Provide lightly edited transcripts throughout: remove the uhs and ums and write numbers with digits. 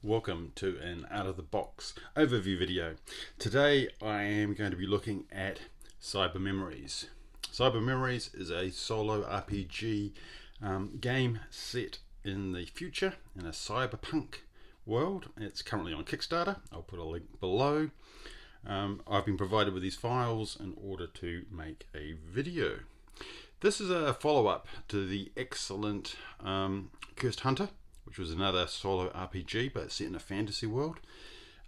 Welcome to an out-of-the-box overview video. Today I am going to be looking at Cyber Memories. Cyber Memories is a solo RPG game set in the future in a cyberpunk world. It's currently on Kickstarter. I'll put a link below. I've been provided with these files in order to make a video. This is a follow-up to the excellent Cursed Hunter, which was another solo RPG but set in a fantasy world.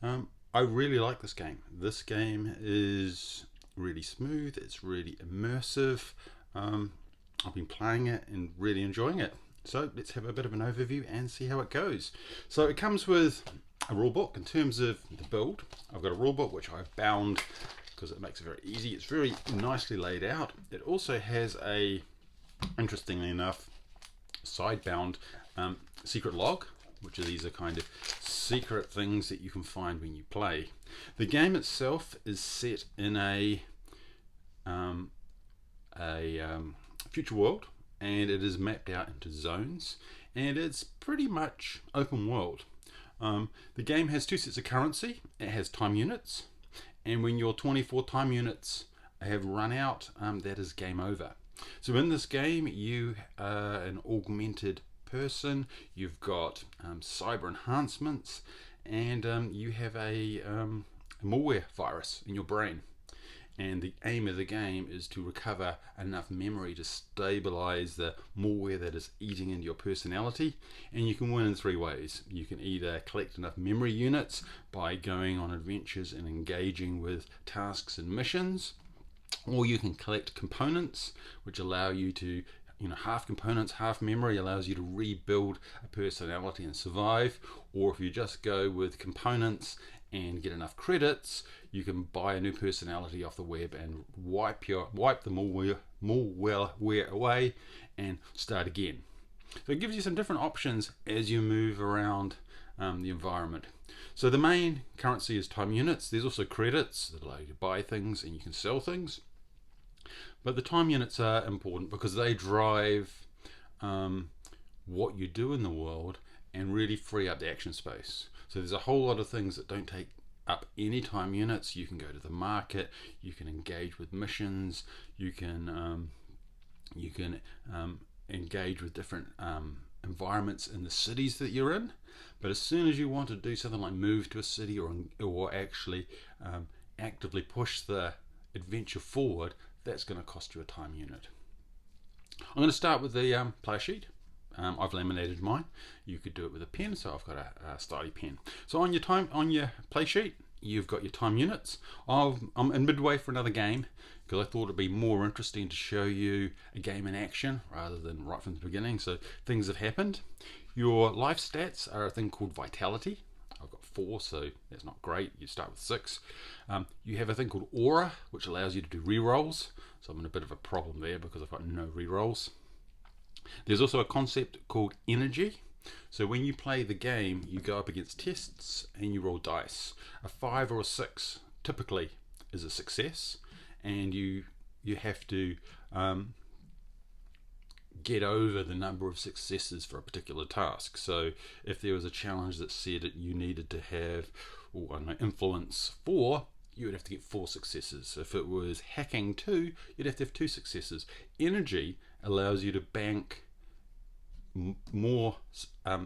I really like this game. This game is really smooth, it's really immersive. I've been playing it and really enjoying it. So let's have a bit of an overview and see how it goes. So it comes with a rulebook. In terms of the build, I've got a rulebook which I've bound because it makes it very easy. It's very nicely laid out. It also has a, interestingly enough, side-bound secret log, which are these are kind of secret things that you can find when you play. The game itself is set in a future world, and it is mapped out into zones, and it's pretty much open world. The game has two sets of currency. It has time units, and when your 24 time units have run out, that is game over. So in this game you are an augmented person, you've got cyber enhancements, and you have a malware virus in your brain. And the aim of the game is to recover enough memory to stabilize the malware that is eating into your personality. And you can win in three ways. You can either collect enough memory units by going on adventures and engaging with tasks and missions, or you can collect components which allow you to, half components, half memory allows you to rebuild a personality and survive. Or if you just go with components and get enough credits, you can buy a new personality off the web and wipe the malware away and start again. So it gives you some different options as you move around the environment. So the main currency is time units. There's also credits that allow you to buy things and you can sell things. But the time units are important because they drive what you do in the world and really free up the action space. So there's a whole lot of things that don't take up any time units. You can go to the market, you can engage with missions, you can engage with different environments in the cities that you're in. But as soon as you want to do something like move to a city or actually actively push the adventure forward, that's going to cost you a time unit. I'm going to start with the player sheet. I've laminated mine. You could do it with a pen, so I've got a starty pen. So on your play sheet, you've got your time units. I'm in midway for another game because I thought it'd be more interesting to show you a game in action rather than right from the beginning. So things have happened. Your life stats are a thing called vitality. I've got 4, so that's not great. You start with 6. You have a thing called aura, which allows you to do rerolls. So I'm in a bit of a problem there because I've got no rerolls. There's also a concept called energy. So when you play the game, you go up against tests and you roll dice. A 5 or a 6 typically is a success, and you have to get over the number of successes for a particular task. So if there was a challenge that said that you needed to have influence 4, you would have to get 4 successes. If it was hacking 2, you'd have to have 2 successes. Energy allows you to bank more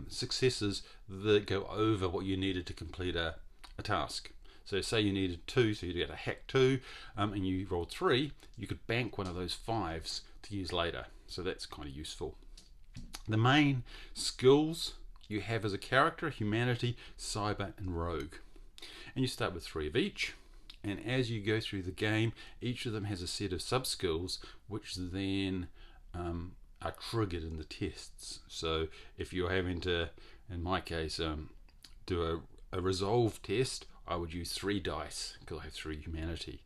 successes that go over what you needed to complete a task. So say you needed 2, so you get a hack 2, and you rolled 3, you could bank one of those 5s to use later. So that's kind of useful. The main skills you have as a character: humanity, cyber, and rogue. And you start with 3 of each. And as you go through the game, each of them has a set of sub-skills which then are triggered in the tests. So if you're having to, in my case, do a resolve test, I would use 3 dice because I have 3 humanity.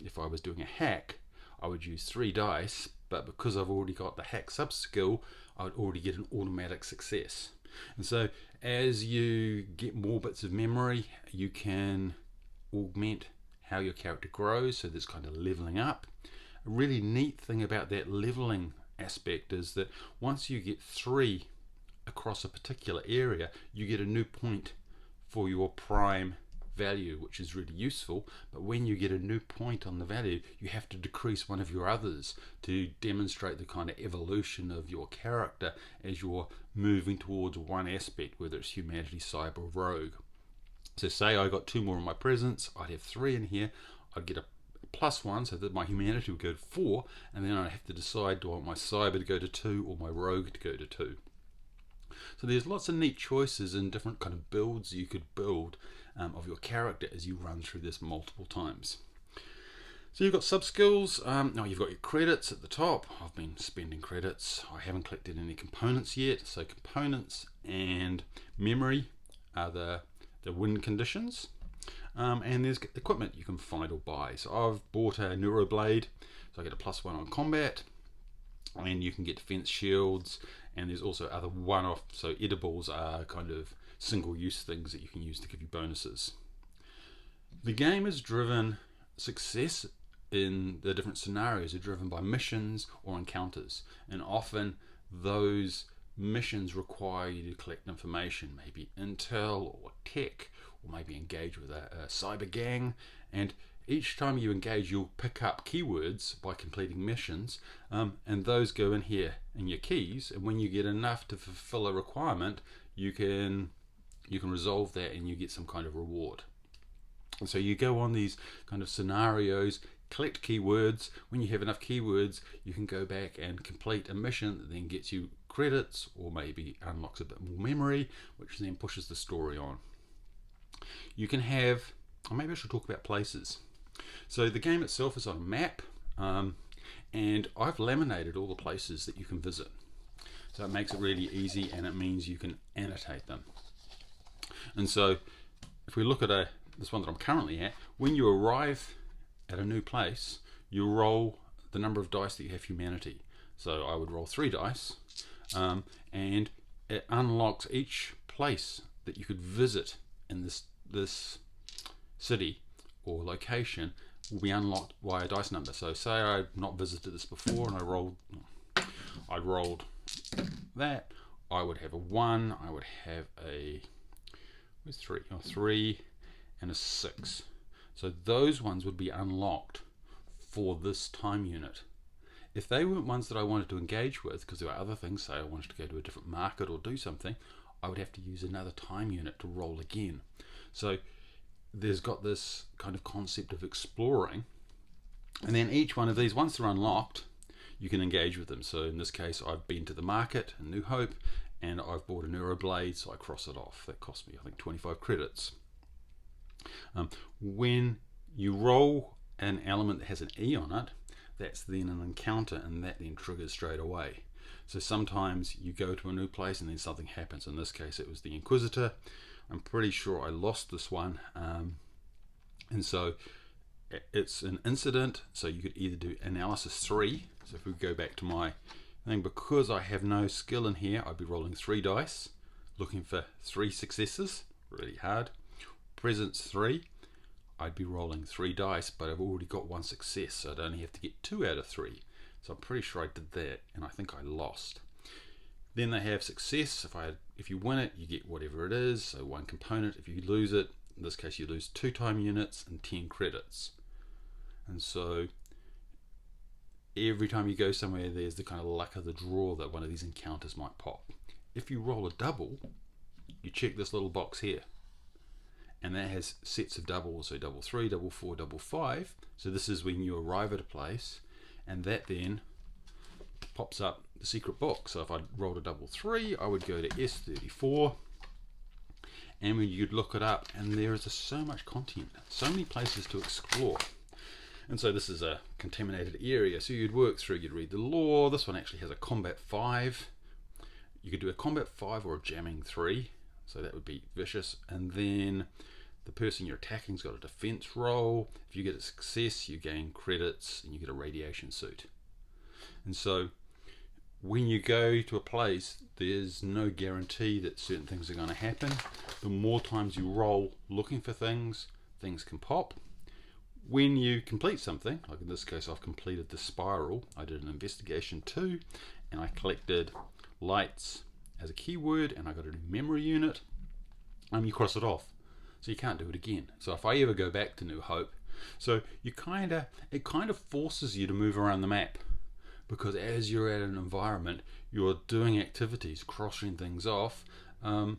If I was doing a hack, I would use 3 dice, but because I've already got the hack sub-skill, I would already get an automatic success. And so as you get more bits of memory, you can augment how your character grows, so there's kind of leveling up. A really neat thing about that leveling aspect is that once you get 3 across a particular area, you get a new point for your prime value, which is really useful. But when you get a new point on the value, you have to decrease one of your others to demonstrate the kind of evolution of your character as you're moving towards one aspect, whether it's humanity, cyber, rogue. So say I got 2 more in my presence, I'd have 3 in here, I'd get a +1 so that my humanity would go to 4, and then I'd have to decide, do I want my cyber to go to 2 or my rogue to go to 2. So there's lots of neat choices and different kind of builds you could build of your character as you run through this multiple times. So you've got sub skills. Now you've got your credits at the top. I've been spending credits. I haven't collected any components yet. So components and memory are the win conditions. And there's equipment you can find or buy. So I've bought a neuroblade, so I get a +1 on combat, and you can get defense shields, and there's also other one-off, so edibles are kind of single-use things that you can use to give you bonuses. The game is driven, success in the different scenarios are driven by missions or encounters, and often those missions require you to collect information, maybe intel or tech, or maybe engage with a cyber gang, and each time you engage you'll pick up keywords by completing missions, and those go in here in your keys, and when you get enough to fulfill a requirement, you can resolve that and you get some kind of reward. And so you go on these kind of scenarios, collect keywords. When you have enough keywords, you can go back and complete a mission that then gets you credits, or maybe unlocks a bit more memory, which then pushes the story on. You can have, or maybe I should talk about places. So the game itself is on a map, and I've laminated all the places that you can visit. So it makes it really easy, and it means you can annotate them. And so if we look at this one that I'm currently at, when you arrive at a new place, you roll the number of dice that you have humanity. So I would roll 3 dice, and it unlocks each place that you could visit in this city or location will be unlocked by a dice number. So say I've not visited this before and I rolled that, I would have a 1, I would have a 3 and a 6. So those ones would be unlocked for this time unit. If they weren't ones that I wanted to engage with, because there were other things, say I wanted to go to a different market or do something, I would have to use another time unit to roll again. So there's got this kind of concept of exploring, and then each one of these, once they're unlocked, you can engage with them. So in this case, I've been to the market in New Hope, and I've bought a neuroblade, so I cross it off. That cost me, I think, 25 credits. When you roll an element that has an E on it, that's then an encounter, and that then triggers straight away. So sometimes you go to a new place and then something happens. In this case, it was the Inquisitor. I'm pretty sure I lost this one, and so it's an incident. So you could either do analysis 3. So if we go back to my thing, because I have no skill in here, I'd be rolling 3 dice, looking for 3 successes. Really hard. Presence 3, I'd be rolling 3 dice, but I've already got 1 success, so I'd only have to get 2 out of 3. So I'm pretty sure I did that, and I think I lost. Then they have success. If you win it, you get whatever it is, so 1 component. If you lose it, in this case you lose 2 time units and 10 credits. And so every time you go somewhere, there's the kind of luck of the draw that one of these encounters might pop. If you roll a double, you check this little box here, and that has sets of doubles, so double 3, double 4, double 5. So this is when you arrive at a place, and that then pops up the secret book. So if I rolled a double 3, I would go to S34, and when you'd look it up, and there is so much content, so many places to explore. And so this is a contaminated area, so you'd work through, you'd read the lore. This one actually has a combat 5. You could do a combat 5 or a jamming 3, so that would be vicious. And then the person you're attacking's got a defense roll. If you get a success, you gain credits and you get a radiation suit. And so when you go to a place, there's no guarantee that certain things are going to happen. The more times you roll looking for things, things can pop. When you complete something, like in this case I've completed the spiral, I did an investigation 2, and I collected lights as a keyword and I got a new memory unit, you cross it off. So you can't do it again. So if I ever go back to New Hope, so it kind of forces you to move around the map, because as you're at an environment, you're doing activities, crossing things off, and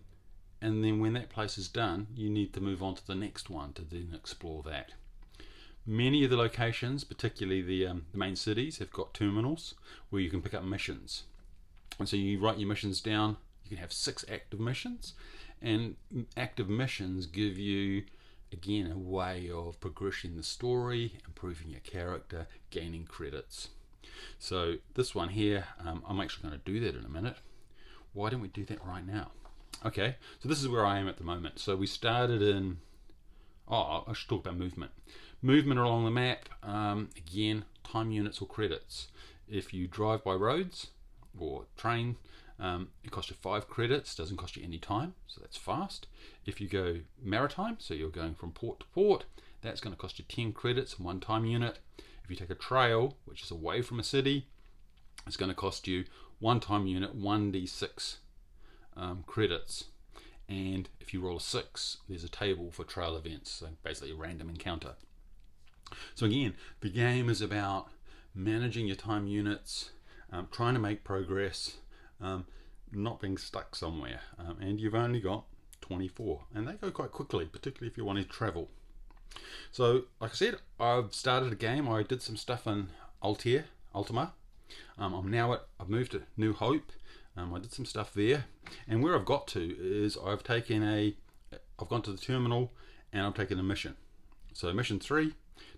then when that place is done, you need to move on to the next one to then explore that. Many of the locations, particularly the main cities, have got terminals where you can pick up missions. And so you write your missions down. You can have 6 active missions, and active missions give you, again, a way of progressing the story, improving your character, gaining credits. So this one here, I'm actually going to do that in a minute. Why don't we do that right now? Okay, so this is where I am at the moment. So we started in, I should talk about movement. Movement along the map, again, time units or credits. If you drive by roads or train, it costs you 5 credits, doesn't cost you any time, so that's fast. If you go maritime, so you're going from port to port, that's going to cost you 10 credits and 1 time unit. If you take a trail, which is away from a city, it's going to cost you 1 time unit, 1d6 credits. And if you roll a 6, there's a table for trail events, so basically a random encounter. So again, the game is about managing your time units, trying to make progress, not being stuck somewhere. And you've only got 24, and they go quite quickly, particularly if you want to travel. So, like I said, I've started a game. I did some stuff in Ultima. I've moved to New Hope. I did some stuff there, and where I've got to is I've gone to the terminal, and I've taken a mission. So mission 3,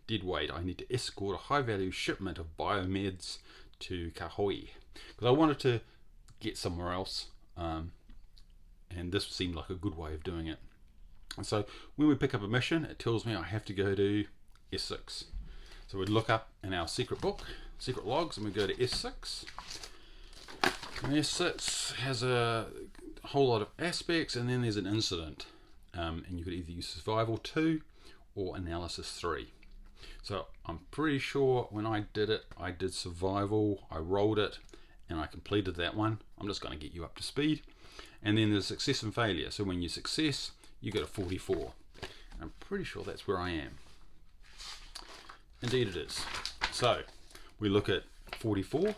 dead weight. I need to escort a high-value shipment of biomeds to Kahoi, because I wanted to get somewhere else, and this seemed like a good way of doing it. And so when we pick up a mission, it tells me I have to go to S6. So we'd look up in our secret book, secret logs, and we go to S6. And S6 has a whole lot of aspects, and then there's an incident, and you could either use survival 2 or analysis 3. So I'm pretty sure when I did it, I did survival, I rolled it, and I completed that one. I'm just going to get you up to speed. And then there's success and failure. So when you success, you get a 44. I'm pretty sure that's where I am. Indeed it is. So we look at 44,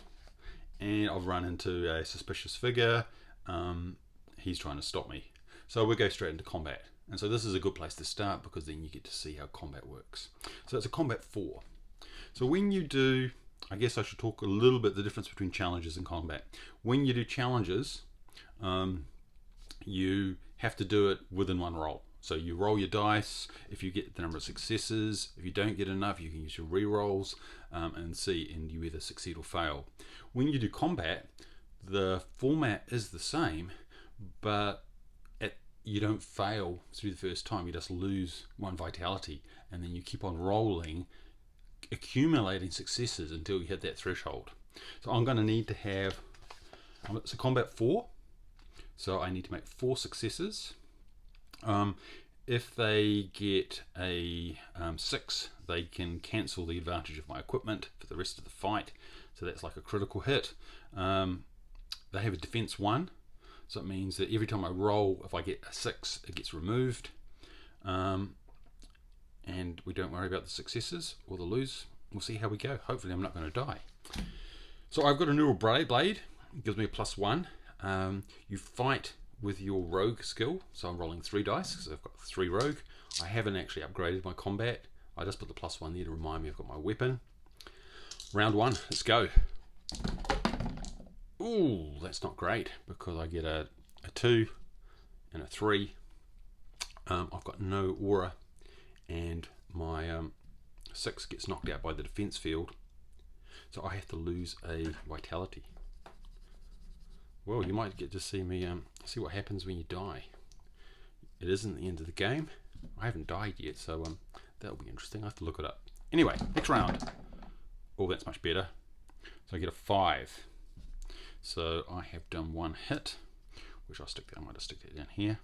and I've run into a suspicious figure. He's trying to stop me. So we'll go straight into combat. And so this is a good place to start, because then you get to see how combat works. So it's a combat 4. So when you do, I guess I should talk a little bit the difference between challenges and combat. When you do challenges, you have to do it within one roll. So you roll your dice. If you get the number of successes, if you don't get enough, you can use your re-rolls and see, and you either succeed or fail. When you do combat, the format is the same, but you don't fail through the first time. You just lose 1 vitality, and then you keep on rolling, accumulating successes until you hit that threshold. So I'm going to need to have, it's a combat 4, so I need to make 4 successes. If they get a 6, they can cancel the advantage of my equipment for the rest of the fight, so that's like a critical hit. They have a defense 1, so it means that every time I roll, if I get a 6, it gets removed, and we don't worry about the successes or the lose. We'll see how we go. Hopefully I'm not going to die. So I've got a neural blade, it gives me a +1. You fight with your rogue skill, so I'm rolling 3 dice because I've got 3 rogue. I haven't actually upgraded my combat. I just put the +1 there to remind me I've got my weapon. Round 1, let's go. Ooh, that's not great, because I get a 2 and a 3. I've got no aura, and my 6 gets knocked out by the defense field, so I have to lose a vitality. Well, you might get to see me see what happens when you die. It isn't the end of the game. I haven't died yet, so that'll be interesting. I have to look it up. Anyway, next round. Oh, that's much better. So I get a 5. So I have done 1 hit, which I'll stick that. I might just stick that down here.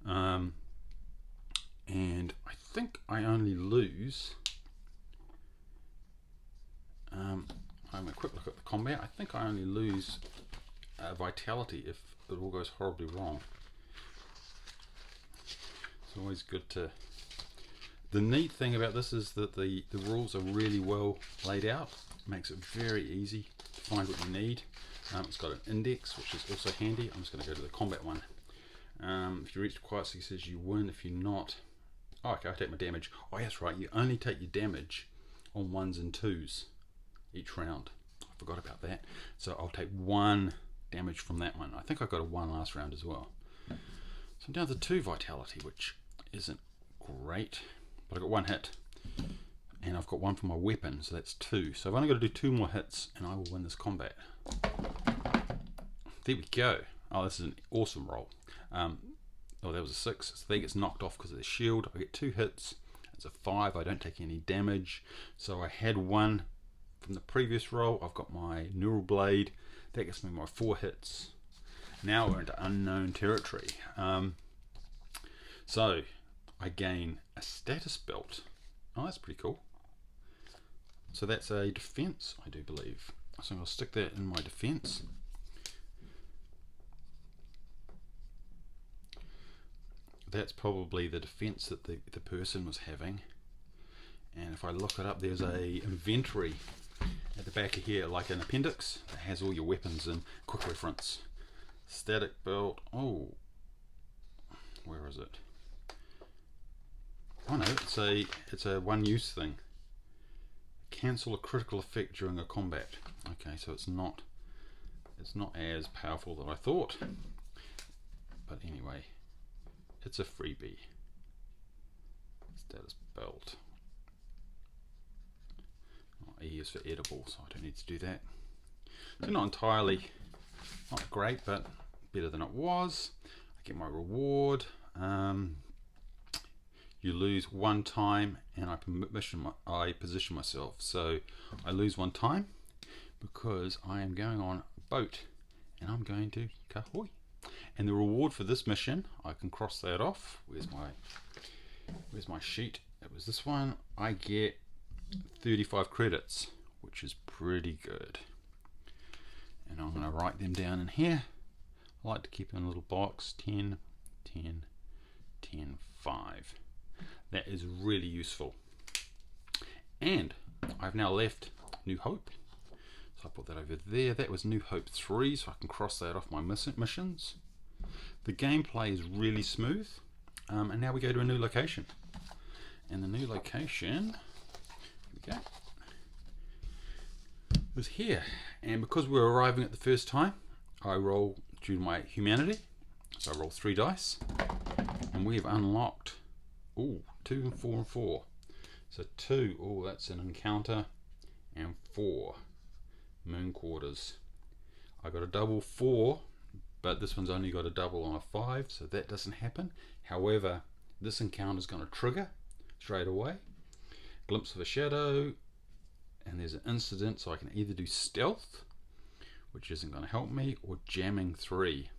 And I think I only lose. I'm a quick look at the combat. I think I only lose vitality if it all goes horribly wrong. It's always good to... The neat thing about this is that the rules are really well laid out. It makes it very easy to find what you need. It's got an index, which is also handy. I'm just going to go to the combat one. If you reach quiet success, you win. If you're not... Oh, okay, I take my damage. Oh, that's right. You only take your damage on 1s and 2s each round. I forgot about that. So I'll take 1 damage from that one. I think I got a 1 last round as well. So I'm down to 2 vitality, which isn't great. But I got 1 hit. And I've got 1 for my weapon, so that's 2. So I've only got to do 2 more hits and I will win this combat. There we go. Oh, this is an awesome roll. Oh, that was a 6. So they gets knocked off because of the shield. I get 2 hits. It's a 5. I don't take any damage. So I had 1 from the previous roll. I've got my neural blade. That gets me my 4 hits. Now we're into unknown territory. So I gain a status belt. Oh, that's pretty cool. So that's a defense, I do believe. So I'll stick that in my defense. That's probably the defense that the person was having. And if I look it up, there's a inventory at the back of here, like an appendix that has all your weapons and quick reference. Static belt. Oh, where is it? Oh no, it's a one-use thing. Cancel a critical effect during a combat. Okay, so it's not as powerful as I thought. But anyway, it's a freebie. Status belt. Oh, E is for edible, so I don't need to do that. So not great, but better than it was. I get my reward. You lose 1 time, and I position myself. So I lose 1 time because I am going on a boat, and I'm going to Kahoy. And the reward for this mission, I can cross that off. Where's my sheet? It was this one. I get 35 credits, which is pretty good. And I'm going to write them down in here. I like to keep in a little box. 10, 10, 10, 5. That is really useful. And I've now left New Hope. So I put that over there. That was New Hope 3, so I can cross that off my missions. The gameplay is really smooth. And now we go to a new location. And the new location, here we go, was here. And because we're arriving at the first time, I roll due to my humanity. So I roll 3 dice. And we have unlocked 2 and 4 and 4. So 2, that's an encounter, and 4, moon quarters. I got a double 4, but this one's only got a double on a 5, so that doesn't happen. However, this encounter is going to trigger straight away. Glimpse of a shadow, and there's an incident, so I can either do stealth, which isn't going to help me, or jamming 3.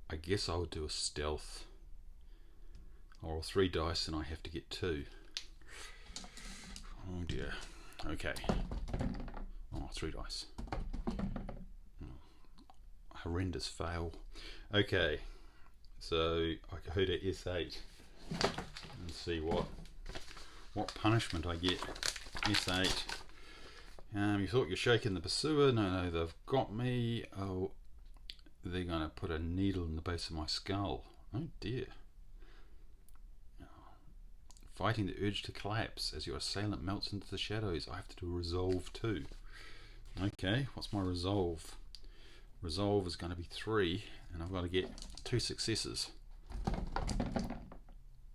I guess I would do a stealth. I'll roll 3 dice and I have to get 2. Oh dear. Okay. 3 dice. Horrendous fail. Okay. So I go to S8 and see what punishment I get. S8. You thought you're shaking the pursuer. No, they've got me. Oh, they're going to put a needle in the base of my skull. Oh dear. Fighting the urge to collapse as your assailant melts into the shadows. I have to do a resolve 2. Okay, what's my resolve? Resolve is going to be 3, and I've got to get 2 successes.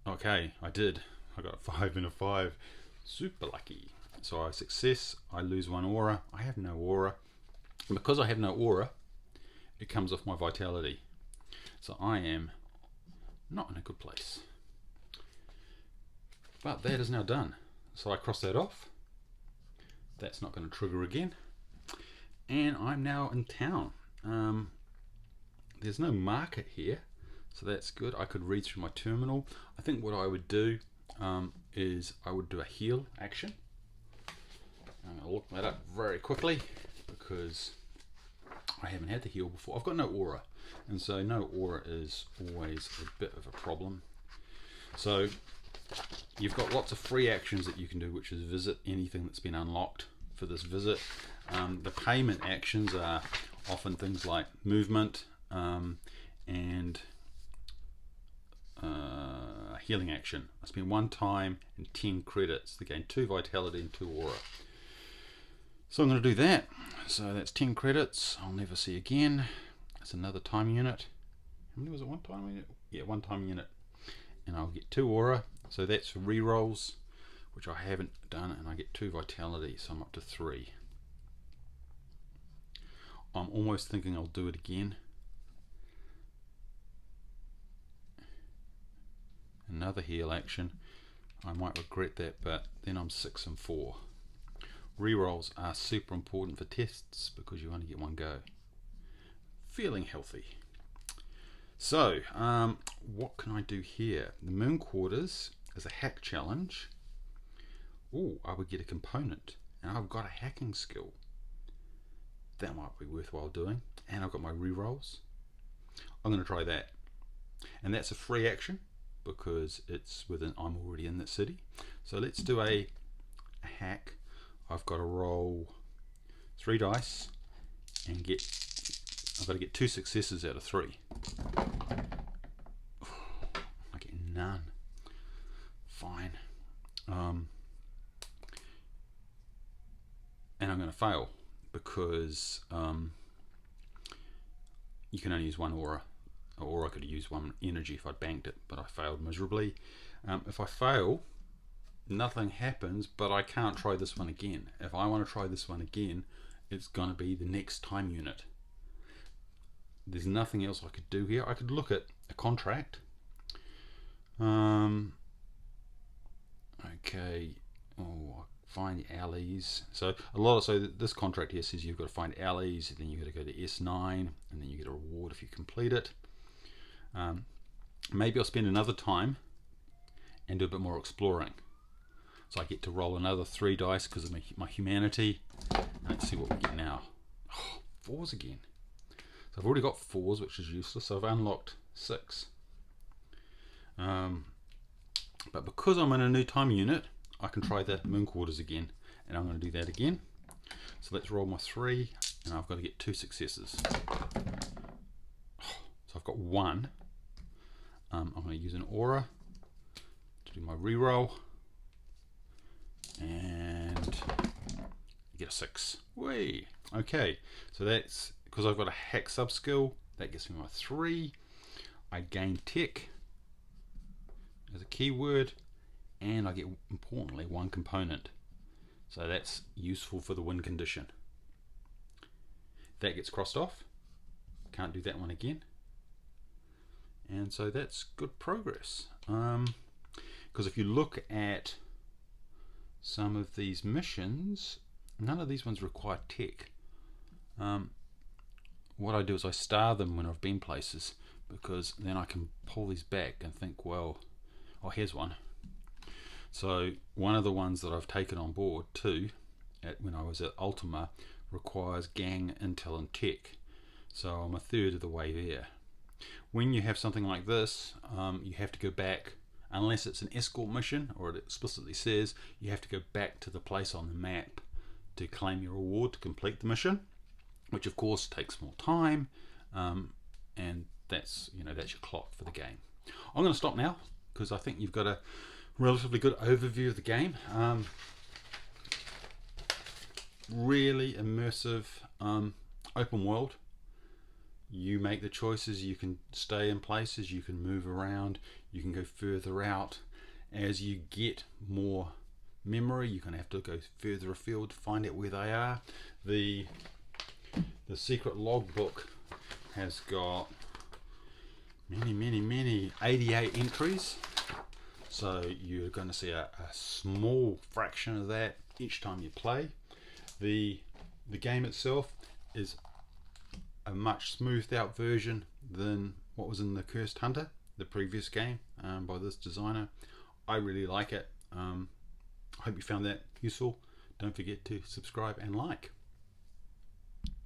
Okay, I did. I got a 5 and a 5. Super lucky. So I success, I lose 1 aura. I have no aura. And because I have no aura, it comes off my vitality. So I am not in a good place. But that is now done. So I cross that off. That's not going to trigger again. And I'm now in town. There's no market here, so that's good. I could read through my terminal. I think what I would do is I would do a heal action. I'm going to look that up very quickly because I haven't had the heal before. I've got no aura, and so no aura is always a bit of a problem. So you've got lots of free actions that you can do, which is visit anything that's been unlocked for this visit. The payment actions are often things like movement and healing action. I spend 1 time and 10 credits to gain 2 vitality and 2 aura. So I'm going to do that. So that's 10 credits. I'll never see again. That's another time unit. How many was it? 1 time unit? Yeah, 1 time unit. And I'll get 2 aura. So that's for rerolls, which I haven't done, and I get 2 vitality, so I'm up to 3. I'm almost thinking I'll do it again. Another heal action. I might regret that, but then I'm 6 and 4. Rerolls are super important for tests because you only get 1 go. Feeling healthy. So, what can I do here? The Moon Quarters is a hack challenge. Oh, I would get a component, and I've got a hacking skill. That might be worthwhile doing. And I've got my rerolls. I'm going to try that. And that's a free action because it's within. I'm already in that city. So let's do a hack. I've got to roll 3 dice and I've got to get 2 successes out of 3. I get none. Fine. And I'm going to fail because you can only use 1 aura, or I could use 1 energy if I banked it, but I failed miserably. If I fail, nothing happens, but I can't try this one again. If I want to try this one again, it's going to be the next time unit. There's nothing else I could do here. I could look at a contract. Okay. Oh, find the alleys. So this contract here says you've got to find alleys, then you've got to go to S9, and then you get a reward if you complete it. Maybe I'll spend another time and do a bit more exploring. So I get to roll another 3 dice because of my humanity. Let's see what we get now. Oh, 4s again. So I've already got 4s, which is useless. So I've unlocked 6. But because I'm in a new time unit, I can try the Moon Quarters again. And I'm going to do that again. So let's roll my 3, and I've got to get 2 successes. So I've got 1. I'm going to use an aura to do my reroll. And you get a 6. Whee! Okay, so that's because I've got a hack sub skill. That gets me my 3. I gain tech as a keyword, and I get, importantly, 1 component. So that's useful for the win condition. That gets crossed off. Can't do that one again. And so that's good progress. Because if you look at some of these missions, none of these ones require tech. What I do is I star them when I've been places, because then I can pull these back and think, well, oh, here's one. So one of the ones that I've taken on board too, when I was at Ultima, requires gang, intel and tech. So I'm a third of the way there. When you have something like this, you have to go back, unless it's an escort mission, or it explicitly says you have to go back to the place on the map to claim your reward to complete the mission, which of course takes more time, and that's your clock for the game. I'm going to stop now because I think you've got a relatively good overview of the game. Really immersive, open world. You make the choices. You can stay in places, you can move around, you can go further out. As you get more memory, you're going to have to go further afield to find out where they are. The secret logbook has got many 88 entries, so you're going to see a small fraction of that each time you play. The game itself is a much smoothed out version than what was in the Cursed Hunter, the previous game by this designer. I really like it. I hope you found that useful. Don't forget to subscribe and like.